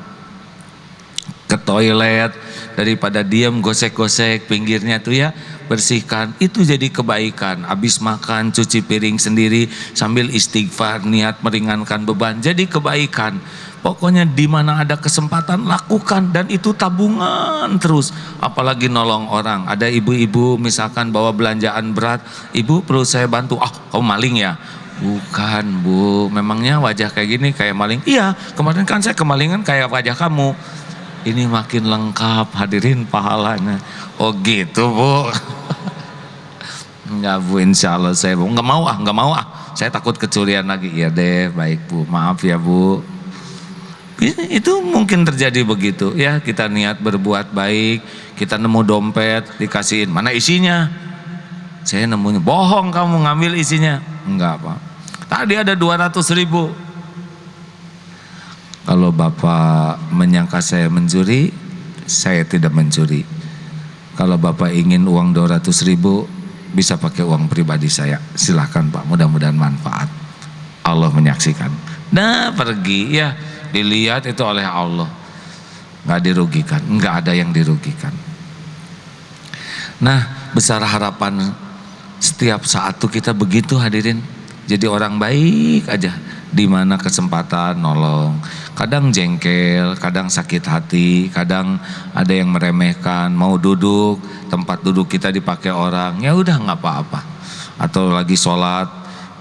Ke toilet, daripada diam gosek-gosek pinggirnya tuh ya, bersihkan, itu jadi kebaikan. Habis makan cuci piring sendiri sambil istighfar, niat meringankan beban, jadi kebaikan. Pokoknya di mana ada kesempatan lakukan, dan itu tabungan terus. Apalagi nolong orang. Ada ibu-ibu misalkan bawa belanjaan berat, ibu perlu saya bantu. Ah, kamu maling ya? Bukan bu, memangnya wajah kayak gini kayak maling? Iya, kemarin kan saya kemalingan kayak wajah kamu. Ini makin lengkap, hadirin pahalanya. Oh gitu bu. Enggak bu, insya Allah saya bu. Nggak mau ah, saya takut kecurian lagi. Iya deh, baik bu, maaf ya bu. Itu mungkin terjadi begitu ya. Kita niat berbuat baik, kita nemu dompet, dikasihin, mana isinya? Saya nemunya, bohong kamu ngambil isinya. Enggak pak, tadi ada 200.000. Kalau bapak menyangka saya mencuri, saya tidak mencuri. Kalau bapak ingin uang 200.000, bisa pakai uang pribadi saya, silahkan pak, mudah-mudahan manfaat. Allah menyaksikan. Nah pergi ya, dilihat itu oleh Allah, nggak dirugikan, nggak ada yang dirugikan. Nah, besar harapan setiap saat tuh kita begitu hadirin. Jadi orang baik aja, di mana kesempatan nolong. Kadang jengkel, kadang sakit hati, kadang ada yang meremehkan, mau duduk, tempat duduk kita dipakai orang, ya udah nggak apa-apa. Atau lagi sholat,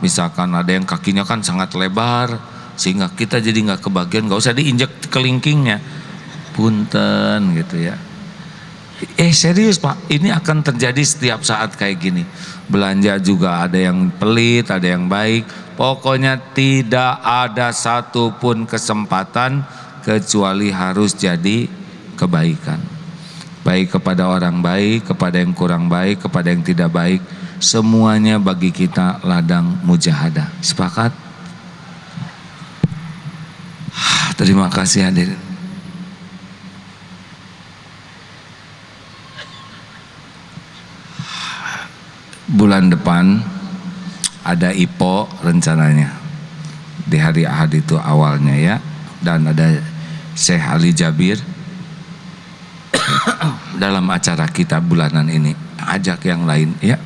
misalkan ada yang kakinya kan sangat lebar, sehingga kita jadi nggak kebagian, nggak usah diinjek kelingkingnya, punten gitu ya. Serius Pak, ini akan terjadi setiap saat kayak gini. Belanja juga ada yang pelit, ada yang baik. Pokoknya tidak ada satupun kesempatan kecuali harus jadi kebaikan. Baik kepada orang baik, kepada yang kurang baik, kepada yang tidak baik. Semuanya bagi kita ladang mujahadah. Sepakat? Terima kasih hadirin. Bulan depan ada IPO rencananya di hari Ahad itu awalnya ya, dan ada Syekh Ali Jabir dalam acara kita bulanan ini. Ajak yang lain ya.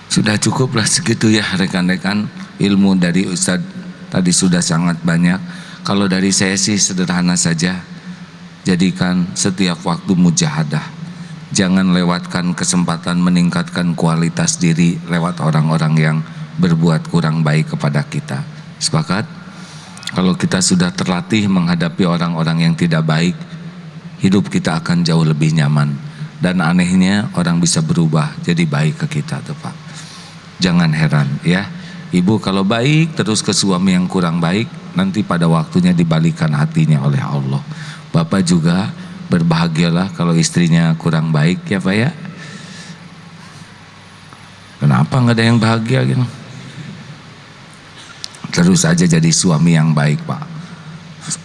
Sudah cukuplah segitu ya rekan-rekan. Ilmu dari Ustadz tadi sudah sangat banyak. Kalau dari saya sih sederhana saja, jadikan setiap waktu mujahadah. Jangan lewatkan kesempatan meningkatkan kualitas diri lewat orang-orang yang berbuat kurang baik kepada kita. Sepakat? Kalau kita sudah terlatih menghadapi orang-orang yang tidak baik, hidup kita akan jauh lebih nyaman. Dan anehnya orang bisa berubah jadi baik ke kita tuh Pak. Jangan heran ya. Ibu kalau baik terus ke suami yang kurang baik, nanti pada waktunya dibalikan hatinya oleh Allah. Bapak juga berbahagialah kalau istrinya kurang baik ya Pak ya. Kenapa nggak ada yang bahagia gitu? Terus aja jadi suami yang baik Pak,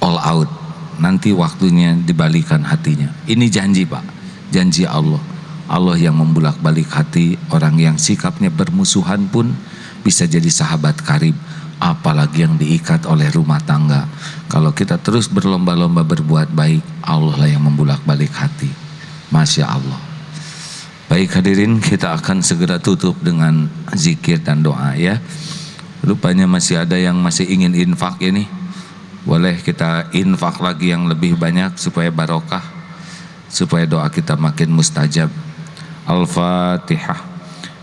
all out. Nanti waktunya dibalikan hatinya. Ini janji Pak, janji Allah. Allah yang membulak-balik hati orang yang sikapnya bermusuhan pun bisa jadi sahabat karib. Apalagi yang diikat oleh rumah tangga. Kalau kita terus berlomba-lomba berbuat baik, Allah lah yang membulak-balik hati. Masya Allah. Baik hadirin, kita akan segera tutup dengan zikir dan doa ya. Rupanya masih ada yang masih ingin infak ini. Boleh kita infak lagi yang lebih banyak supaya barokah, supaya doa kita makin mustajab. Al-Fatihah.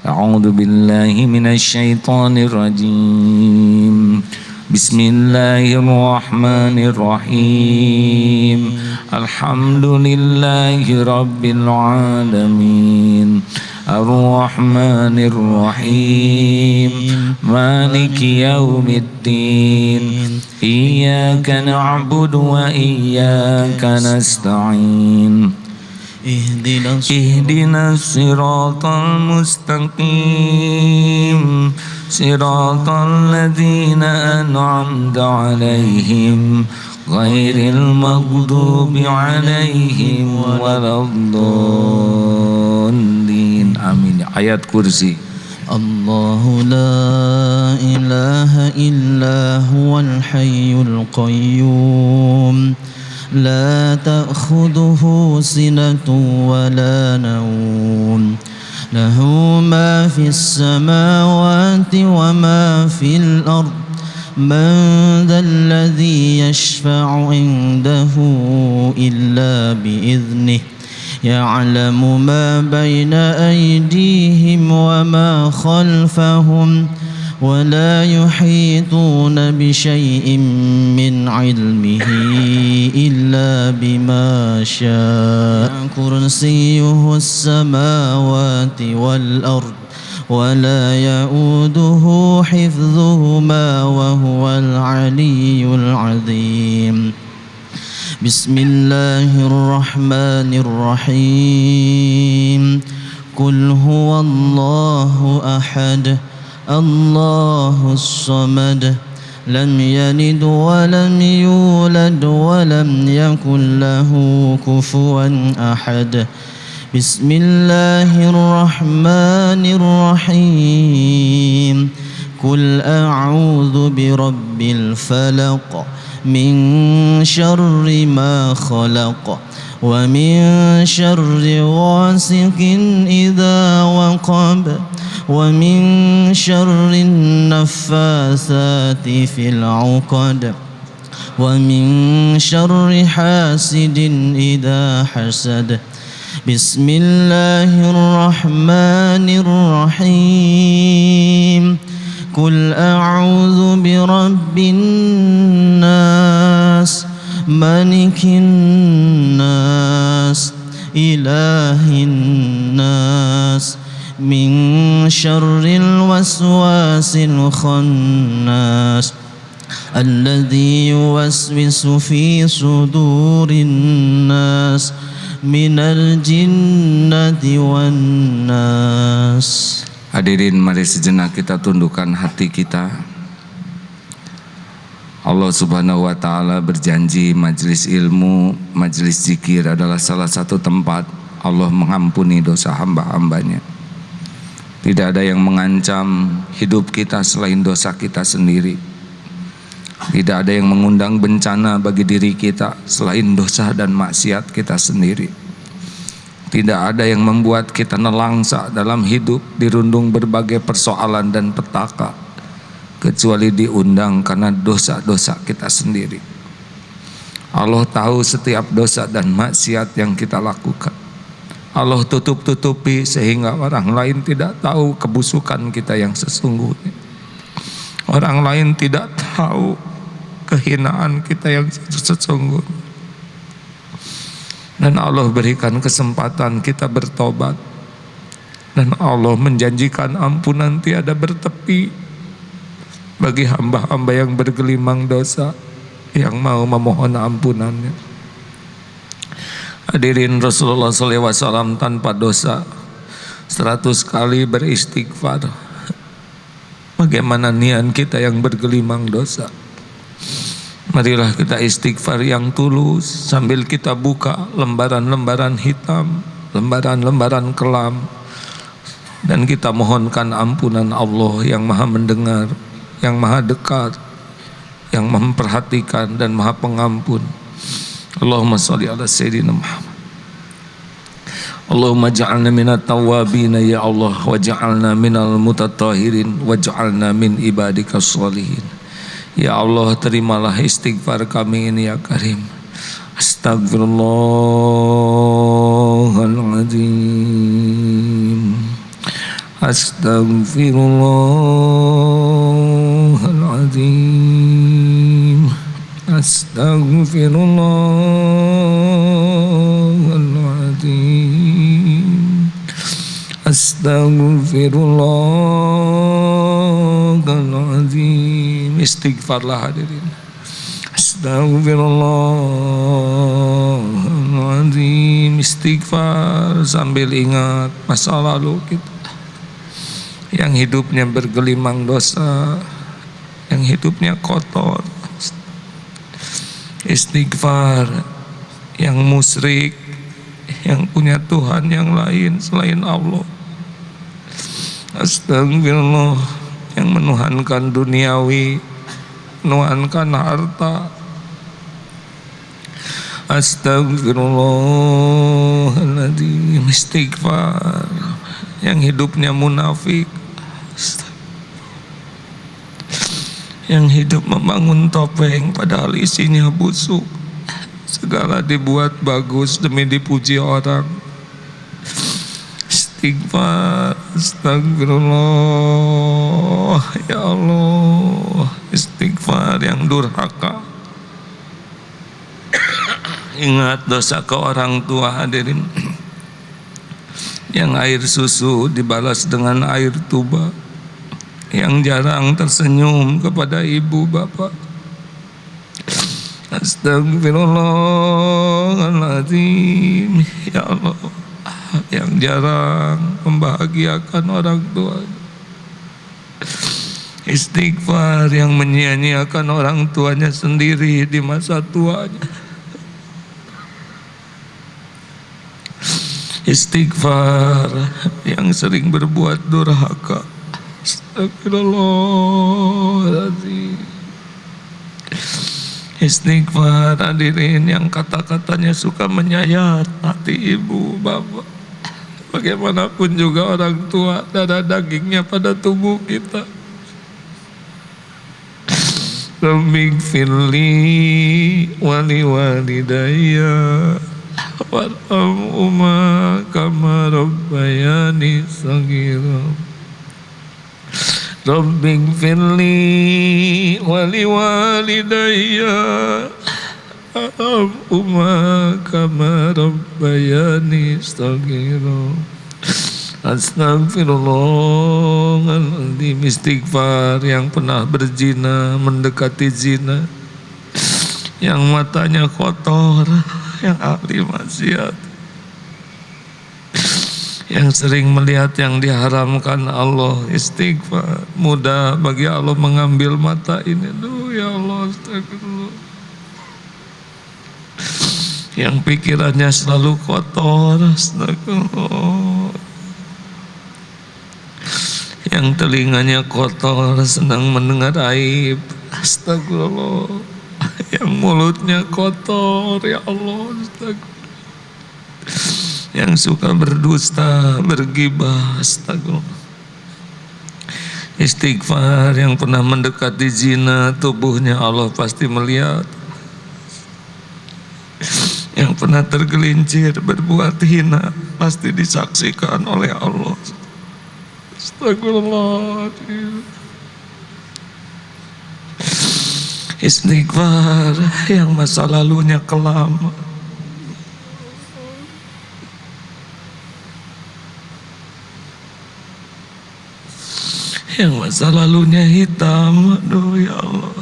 A'udzu billahi minasy syaithanir rajim. Bismillahirrahmanirrahim. Alhamdulillahi rabbil alamin. Ar-Rahmanir Rahim. Maliki yaumiddin. Iyyaka na'budu wa iyyaka nasta'in. اهدنا الصراط المستقيم صراط الذين أنعمت عليهم غير المغضوب عليهم ولا الضالين آمين. Ayat kursi. الله لا إله إلا هو الحي القيوم لا تأخذه سنة ولا نوم له ما في السماوات وما في الأرض من ذا الذي يشفع عنده إلا بإذنه يعلم ما بين أيديهم وما خلفهم ولا يحيطون بشيء من علمه إلا بما شاء كرسيه السماوات والأرض ولا يؤوده حفظهما وهو العلي العظيم بسم الله الرحمن الرحيم قل هو الله أحد الله الصمد لم يلد ولم يولد ولم يكن له كفوا أحد بسم الله الرحمن الرحيم قل أعوذ برب الفلق من شر ما خلق ومن شر غاسق إذا وقب ومن شر النفاثات في العقد ومن شر حاسد إذا حسد بسم الله الرحمن الرحيم قل أعوذ برب الناس ملك الناس إله الناس من شر الوسواس الخناس الذي يوسوس في صدور الناس من الجنة والناس. Hadirin, mari sejenak kita tundukkan hati kita. Allah Subhanahu wa Ta'ala berjanji majelis ilmu, majelis zikir adalah salah satu tempat Allah mengampuni dosa hamba-hambanya. Tidak ada yang mengancam hidup kita selain dosa kita sendiri. Tidak ada yang mengundang bencana bagi diri kita selain dosa dan maksiat kita sendiri. Tidak ada yang membuat kita nelangsa dalam hidup, dirundung berbagai persoalan dan petaka, kecuali diundang karena dosa-dosa kita sendiri. Allah tahu setiap dosa dan maksiat yang kita lakukan. Allah tutup-tutupi sehingga orang lain tidak tahu kebusukan kita yang sesungguhnya. Orang lain tidak tahu kehinaan kita yang sesungguhnya. Dan Allah berikan kesempatan kita bertobat. Dan Allah menjanjikan ampunan tiada bertepi bagi hamba-hamba yang bergelimang dosa, yang mau memohon ampunannya. Hadirin, Rasulullah SAW tanpa dosa 100 kali beristighfar. Bagaimana niat kita yang bergelimang dosa? Marilah kita istighfar yang tulus sambil kita buka lembaran-lembaran hitam, lembaran-lembaran kelam, dan kita mohonkan ampunan Allah yang maha mendengar, yang maha dekat, yang memperhatikan dan maha pengampun. Allahumma sholli ala Sayyidina Muhammad. Allahumma ja'alna minat tawabina ya Allah, wa ja'alna minal mutatahhirin, wa ja'alna min ibadikas sholihin. Ya Allah, terimalah istighfar kami ini ya Karim. Astaghfirullahaladzim. Astaghfirullahaladzim. Astaghfirullahaladzim. Astaghfirullahaladzim. Istighfarlah hadirin. Astaghfirullahaladzim. Istighfar sambil ingat masa lalu kita yang hidupnya bergelimang dosa, yang hidupnya kotor. Istighfar yang musyrik, yang punya Tuhan yang lain selain Allah. Astagfirullah, yang menuhankan duniawi, menuhankan harta. Astagfirullahaladzim. Istighfar yang hidupnya munafik, yang hidup membangun topeng padahal isinya busuk. Segala dibuat bagus demi dipuji orang. Istighfar, astagfirullah, ya Allah. Istighfar yang durhaka. Ingat dosa ke orang tua hadirin, yang air susu dibalas dengan air tuba, yang jarang tersenyum kepada ibu bapak. Astagfirullahaladzim, ya Allah, yang jarang membahagiakan orang tua. Istighfar yang menyia-nyiakan orang tuanya sendiri di masa tuanya. Istighfar yang sering berbuat durhaka. Astagfirullahaladzim. Istighfar hadirin yang kata-katanya suka menyayat hati ibu, bapak. Bagaimanapun juga orang tua, darah dagingnya pada tubuh kita. Rabbighfirli wali walidayya warhamhuma kama rabbayani shaghira. Rabbighfirli wali walidayya warhamhuma kama rabbayani shaghira. Astagfirullahaladzim. Istighfar yang pernah berzina, mendekati zina, yang matanya kotor, yang ahli maksiat, yang sering melihat yang diharamkan Allah. Istighfar. Mudah bagi Allah mengambil mata ini. Aduh ya Allah, astagfirullah. Yang pikirannya selalu kotor, astagfirullah. Yang telinganya kotor, senang mendengar aib, astagfirullah. Yang mulutnya kotor, ya Allah, astagfirullah. Yang suka berdusta, bergibah, astagfirullah. Istighfar. Yang pernah mendekati zina, tubuhnya Allah pasti melihat. Yang pernah tergelincir berbuat hina, pasti disaksikan oleh Allah. Astagfirullah. Istighfar. Yang masa lalunya kelam, yang masa lalunya hitam. Aduh ya Allah.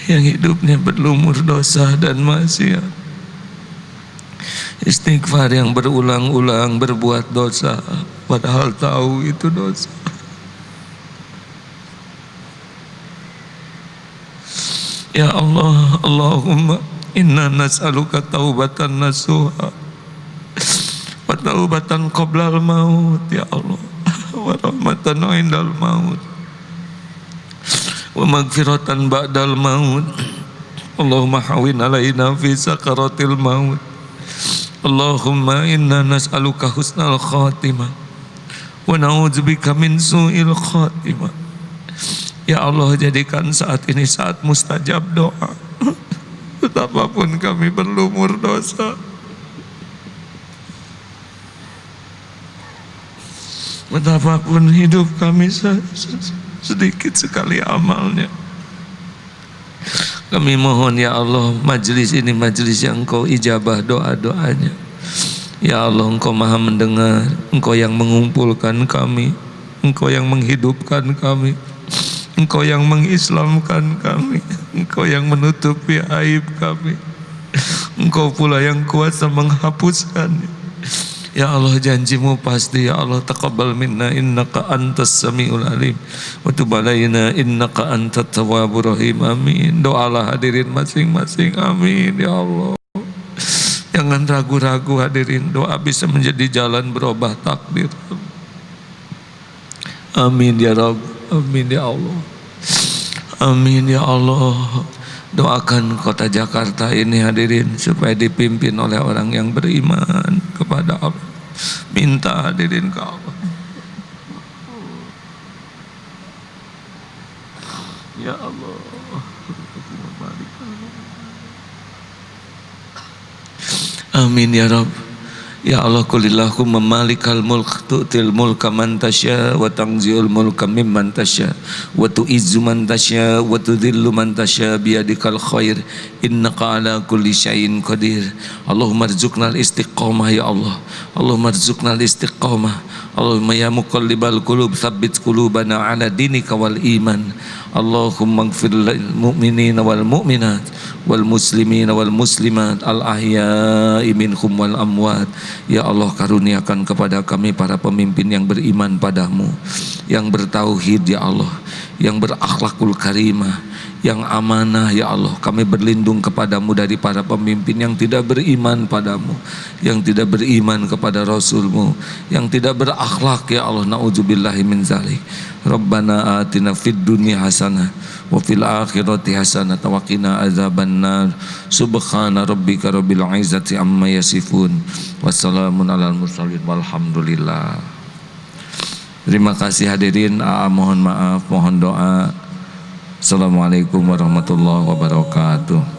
Yang hidupnya berlumur dosa dan maksiat. Istighfar. Yang berulang-ulang berbuat dosa padahal tahu itu dosa. Ya Allah, Allahumma inna nas'aluka taubatan nasuha wa taubatan qoblal maut, ya Allah, wa rahmatan indal maut wa maghfiratan ba'dal maut. Allahumma hawin alaina fi sakaratil maut. Allahumma inna nas'aluka husnal khatimah wa na'udzubika min su'il khatimah. Ya Allah, jadikan saat ini saat mustajab doa. Betapapun kami berlumur dosa, betapapun hidup kami sedikit sekali amalnya, kami mohon ya Allah, majelis ini majelis yang Engkau ijabah doa-doanya. Ya Allah, Engkau maha mendengar, Engkau yang mengumpulkan kami, Engkau yang menghidupkan kami, Engkau yang mengislamkan kami, Engkau yang menutupi aib kami, Engkau pula yang kuasa menghapuskannya. Ya Allah, janjimu pasti. Ya Allah, taqabbal minna innaka antas samiul alim wa tub alaina innaka antat tawwabur rahim. Amin. Doalah hadirin masing-masing. Amin ya Allah. Jangan ragu-ragu hadirin, doa bisa menjadi jalan berubah takdir. Amin ya Rabb. Amin ya Allah. Amin ya Allah. Doakan kota Jakarta ini hadirin supaya dipimpin oleh orang yang beriman kepada Allah. Minta hadirin ke Allah. Ya Allah. Amin ya Rabb. Ya Allah, kulillahumma malikal mulk tu'til mulka man tasya wa tanzi'ul mulka mimman tasya wa tu'izzu man tasya wa tudhillu man tasya biyadikal khair innaka ala kulli syai'in qadir. Allahumma rzuqnal istiqamah ya Allah. Allahumma rzuqnal istiqamah. Allahumma ya muqallibal qulub tsabbit qulubana ala dinika wal iman. Allahumma ighfir lil mu'minina wal mu'minat wal muslimina wal muslimat al ahya'i minhum wal amwat. Ya Allah, karuniakan kepada kami para pemimpin yang beriman padamu, yang bertauhid ya Allah, yang berakhlakul karimah, yang amanah ya Allah. Kami berlindung kepadamu dari para pemimpin yang tidak beriman padamu, yang tidak beriman kepada Rasulmu, yang tidak berakhlak ya Allah. Na'udzubillahi min zalik. Rabbana atina fid dunya hasanah wa fil akhirati hasanah wa qina azabannar. Subhana rabbika rabbil izzati amma yasifun. Wassalamun alal mursalin walhamdulillah. Terima kasih hadirin. Mohon maaf, mohon doa. Assalamualaikum warahmatullahi wabarakatuh.